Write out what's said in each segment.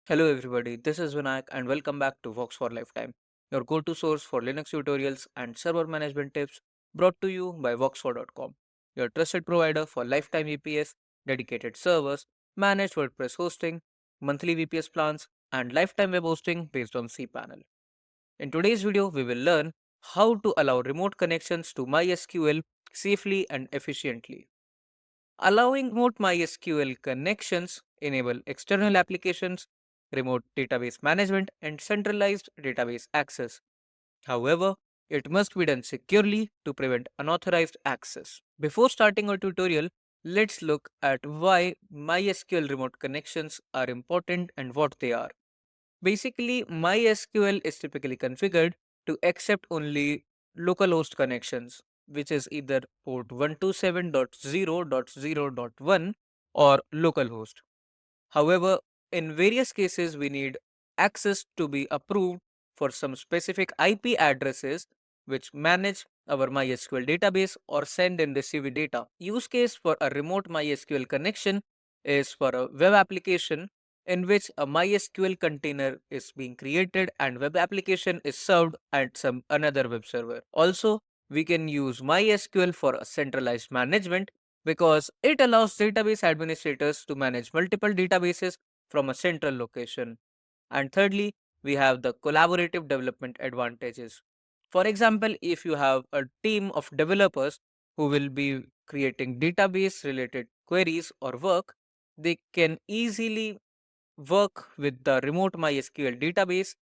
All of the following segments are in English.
Hello everybody, this is Vinayak and welcome back to Voxfor Lifetime, your go-to source for Linux tutorials and server management tips brought to you by Voxfor.com, your trusted provider for lifetime VPS, dedicated servers, managed WordPress hosting, monthly VPS plans, and lifetime web hosting based on cPanel. In today's video, we will learn how to allow remote connections to MySQL safely and efficiently. Allowing remote MySQL connections enable external applications, remote database management, and centralized database access. However, it must be done securely to prevent unauthorized access. Before starting our tutorial, let's look at why MySQL remote connections are important and what they are. Basically, MySQL is typically configured to accept only localhost connections, which is either port 127.0.0.1 or localhost. However, in various cases, we need access to be approved for some specific IP addresses which manage our MySQL database or send and receive data. Use case for a remote MySQL connection is for a web application in which a MySQL container is being created and web application is served at some another web server. Also, we can use MySQL for a centralized management because it allows database administrators to manage multiple databases from a central location. And thirdly, we have the collaborative development advantages. For example, if you have a team of developers who will be creating database related queries or work, they can easily work with the remote MySQL database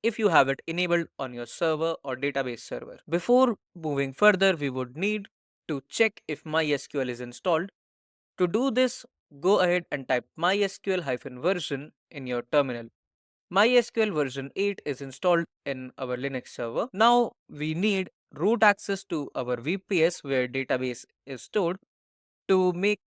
if you have it enabled on your server or database server. Before moving further, we would need to check if MySQL is installed. To do this, go ahead and type mysql-version in your terminal. MySQL version 8 is installed in our Linux server. Now we need root access to our VPS where database is stored to make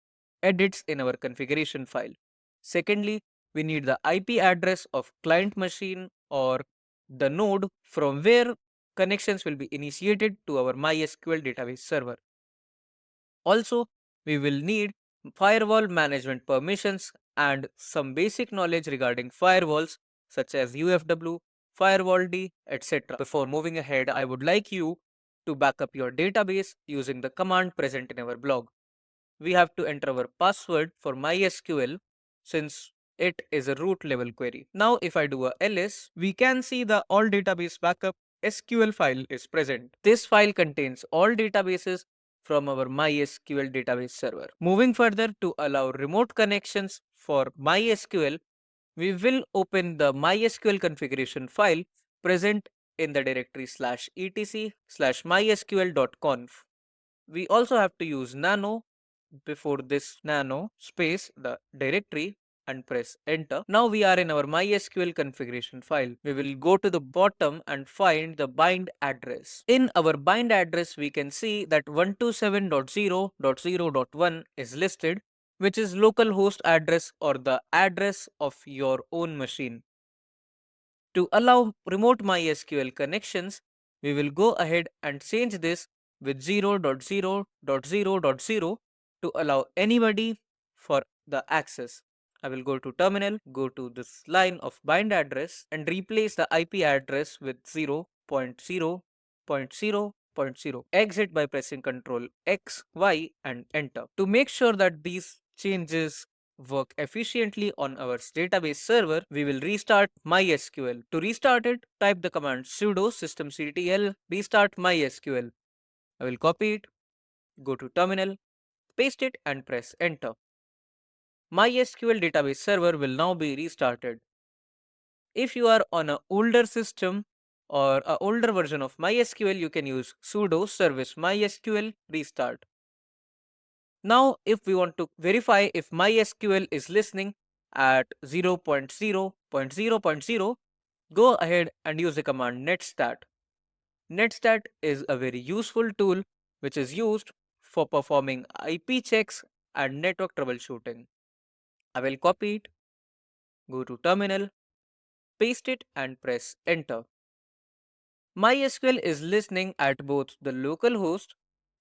edits in our configuration file. Secondly, we need the IP address of client machine or the node from where connections will be initiated to our MySQL database server. Also, we will need firewall management permissions and some basic knowledge regarding firewalls such as UFW, firewall D, etc. Before moving ahead, I would like you to back up your database using the command present in our blog. We have to enter our password for MySQL since it is a root level query. Now if I do a ls, we can see the all database backup SQL file is present. This file contains all databases from our MySQL database server. Moving further, to allow remote connections for MySQL, we will open the MySQL configuration file present in the directory /etc/mysql.conf. We also have to use nano before this nano space the directory and press enter. Now we are in our MySQL configuration file. We will go to the bottom and find the bind address. In our bind address, we can see that 127.0.0.1 is listed, which is localhost address or the address of your own machine. To allow remote MySQL connections, we will go ahead and change this with 0.0.0.0 to allow anybody for the access. I will go to terminal, go to this line of bind address and replace the IP address with 0.0.0.0. Exit by pressing Ctrl X, Y and enter. To make sure that these changes work efficiently on our database server, we will restart MySQL. To restart it, type the command sudo systemctl restart MySQL. I will copy it, go to terminal, paste it and press enter. MySQL database server will now be restarted. If you are on an older system or an older version of MySQL, you can use sudo service MySQL restart. Now, if we want to verify if MySQL is listening at 0.0.0.0, go ahead and use the command netstat. Netstat is a very useful tool which is used for performing IP checks and network troubleshooting. I will copy it, go to terminal, paste it and press enter. MySQL is listening at both the local host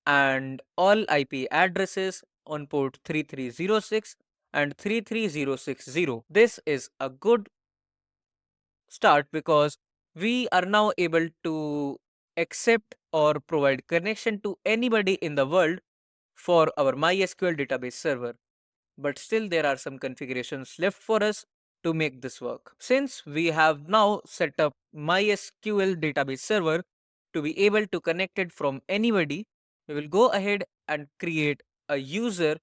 and all IP addresses on port 3306 and 33060. This is a good start because we are now able to accept or provide connection to anybody in the world for our MySQL database server. But still there are some configurations left for us to make this work. Since we have now set up MySQL database server to be able to connect it from anybody, we will go ahead and create a user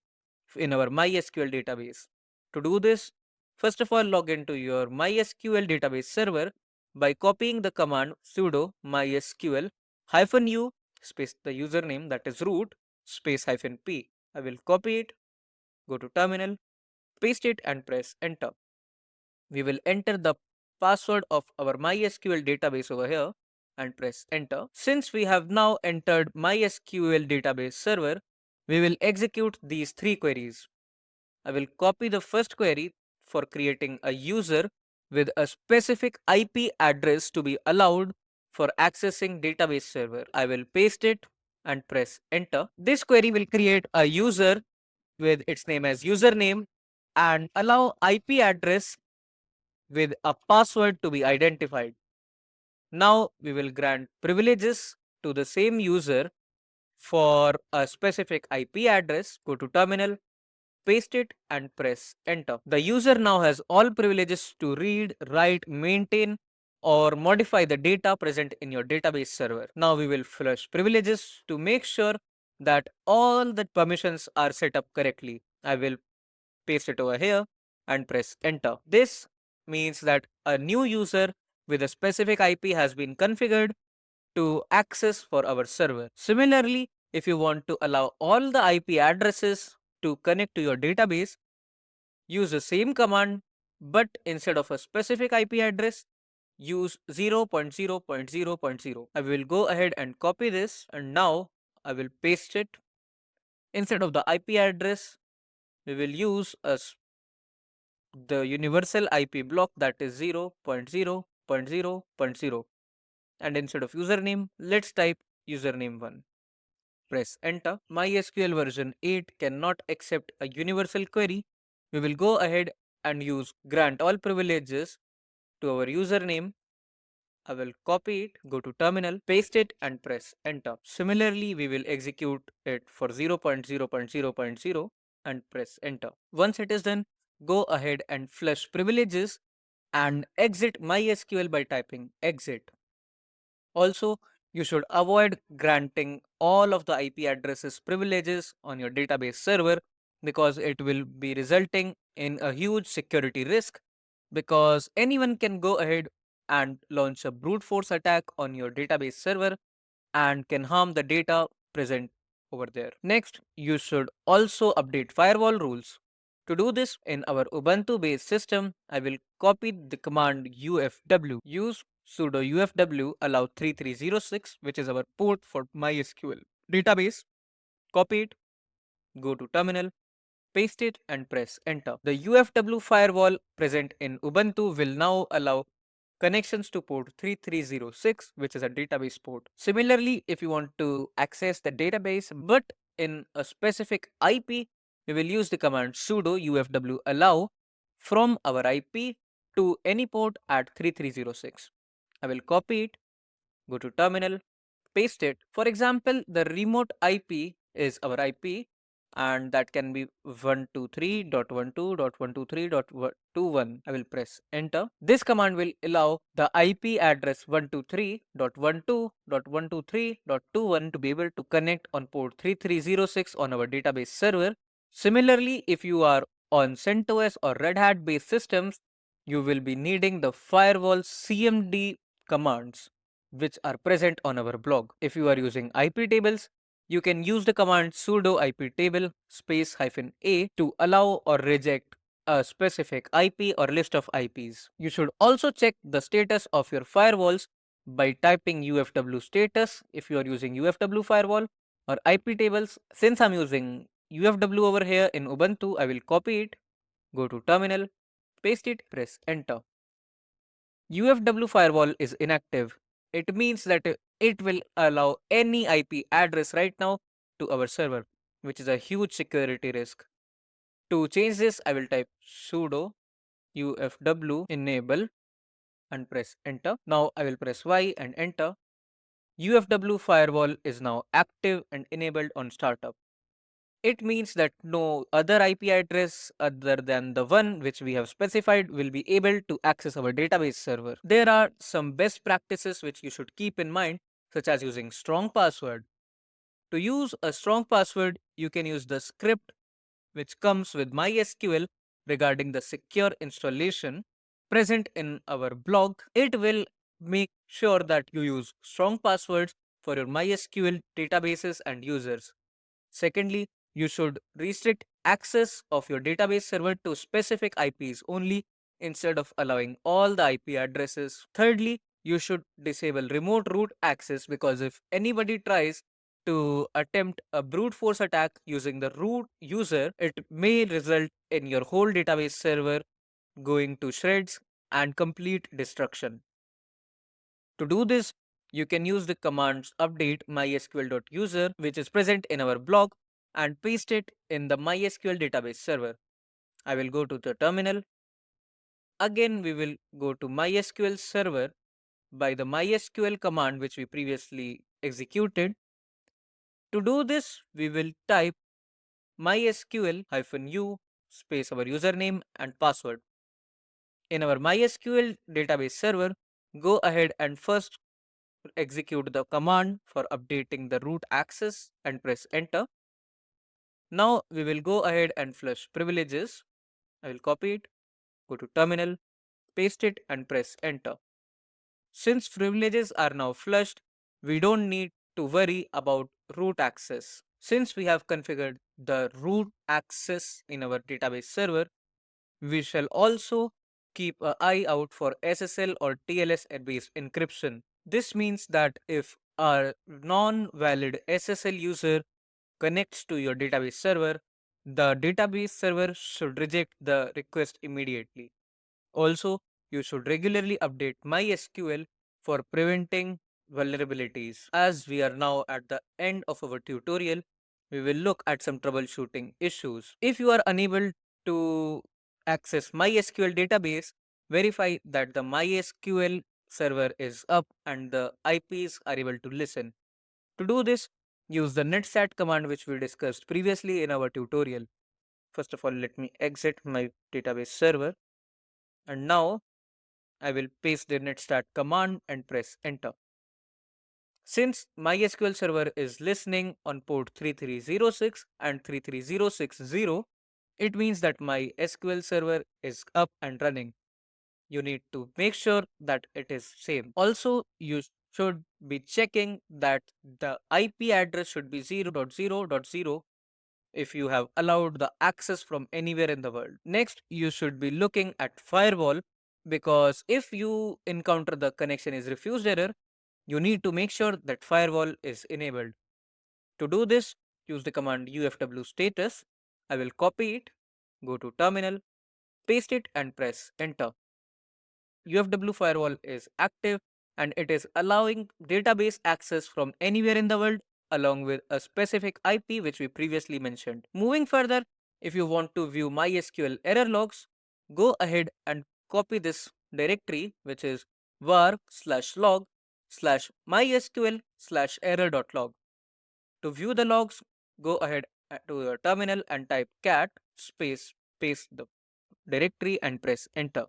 in our MySQL database. To do this, first of all log into your MySQL database server by copying the command sudo mysql -u space the username, that is root, space -p. I will copy it, go to terminal, paste it and press enter. We will enter the password of our MySQL database over here and press enter. Since we have now entered MySQL database server, we will execute these three queries. I will copy the first query for creating a user with a specific IP address to be allowed for accessing database server. I will paste it and press enter. This query will create a user with its name as username and allow IP address with a password to be identified. Now we will grant privileges to the same user for a specific IP address. Go to terminal, paste it and press enter. The user now has all privileges to read, write, maintain or modify the data present in your database server. Now we will flush privileges to make sure that all the permissions are set up correctly. I will paste it over here and press enter. This means that a new user with a specific IP has been configured to access for our server. Similarly, if you want to allow all the IP addresses to connect to your database, use the same command, but instead of a specific IP address, use 0.0.0.0. I will go ahead and copy this and now I will paste it. Instead of the IP address, we will use the universal IP block, that is 0.0.0.0.0, and instead of username, let's type username1. Press enter. MySQL version 8 cannot accept a universal query. We will go ahead and use grant all privileges to our username. I will copy it, go to terminal, paste it and press enter. Similarly, we will execute it for 0.0.0.0 and press enter. Once it is done, go ahead and flush privileges and exit MySQL by typing exit. Also, you should avoid granting all of the IP addresses privileges on your database server because it will be resulting in a huge security risk, because anyone can go ahead and launch a brute force attack on your database server and can harm the data present over there. Next, you should also update firewall rules. To do this in our Ubuntu based system, I will copy the command ufw. Use sudo ufw allow 3306, which is our port for MySQL database. Copy it, go to terminal, paste it and press enter. The UFW firewall present in Ubuntu will now allow connections to port 3306, which is a database port. Similarly, if you want to access the database but in a specific IP, we will use the command sudo ufw allow from our IP to any port at 3306. I will copy it, go to terminal, paste it. For example, the remote IP is our IP and that can be 123.12.123.21. I will press enter. This command will allow the IP address 123.12.123.21 to be able to connect on port 3306 on our database server. Similarly, if you are on CentOS or Red Hat based systems, you will be needing the firewall CMD commands which are present on our blog. If you are using IP tables, you can use the command sudo iptable space -a to allow or reject a specific IP or list of IPs. You should also check the status of your firewalls by typing ufw status if you are using UFW firewall or IP tables. Since I'm using UFW over here in Ubuntu, I will copy it, go to terminal, paste it, press enter. UFW firewall is inactive. It means that it will allow any IP address right now to our server, which is a huge security risk. To change this, I will type sudo ufw enable and press enter. Now I will press Y and enter. UFW firewall is now active and enabled on startup. It means that no other IP address other than the one which we have specified will be able to access our database server. There are some best practices which you should keep in mind, such as using strong password. To use a strong password, you can use the script which comes with MySQL regarding the secure installation present in our blog. It will make sure that you use strong passwords for your MySQL databases and users. Secondly, you should restrict access of your database server to specific IPs only instead of allowing all the IP addresses. Thirdly, you should disable remote root access because if anybody tries to attempt a brute force attack using the root user, it may result in your whole database server going to shreds and complete destruction. To do this, you can use the commands update mysql.user, which is present in our blog, and paste it in the MySQL database server. I will go to the terminal. Again, we will go to MySQL server by the MySQL command which we previously executed. To do this, we will type mysql-u space our username and password. In our MySQL database server, go ahead and first execute the command for updating the root access and press enter. Now we will go ahead and flush privileges. I will copy it, go to terminal, paste it and press enter. Since privileges are now flushed, we don't need to worry about root access. Since we have configured the root access in our database server, we shall also keep an eye out for SSL or TLS based encryption. This means that if a non-valid SSL user connects to your database server, the database server should reject the request immediately. Also, you should regularly update MySQL for preventing vulnerabilities. As we are now at the end of our tutorial, we will look at some troubleshooting issues. If you are unable to access MySQL database, verify that the MySQL server is up and the IPs are able to listen. To do this, use the netstat command which we discussed previously in our tutorial. First of all, let me exit my database server and now I will paste the netstat command and press enter. Since MySQL server is listening on port 3306 and 33060, it means that my SQL server is up and running. You need to make sure that it is same. Also, you should be checking that the IP address should be 0.0.0 if you have allowed the access from anywhere in the world. Next, you should be looking at firewall because if you encounter the connection is refused error, you need to make sure that firewall is enabled. To do this, use the command ufw status. I will copy it, go to terminal, paste it and press enter. UFW firewall is active and it is allowing database access from anywhere in the world along with a specific IP which we previously mentioned. Moving further, if you want to view MySQL error logs, go ahead and copy this directory which is var/log/mysql/error.log. To view the logs, go ahead to your terminal and type cat space paste the directory and press enter.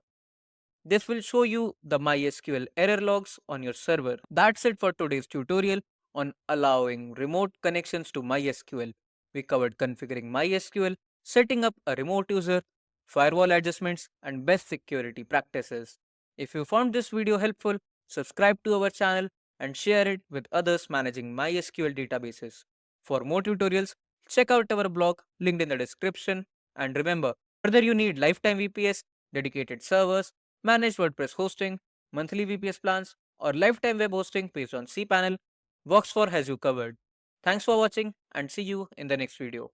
This will show you the MySQL error logs on your server. That's it for today's tutorial on allowing remote connections to MySQL. We covered configuring MySQL, setting up a remote user, firewall adjustments, and best security practices. If you found this video helpful, subscribe to our channel and share it with others managing MySQL databases. For more tutorials, check out our blog linked in the description. And remember, whether you need lifetime VPS, dedicated servers, managed WordPress hosting, monthly VPS plans, or lifetime web hosting based on cPanel, Voxfor has you covered. Thanks for watching and see you in the next video.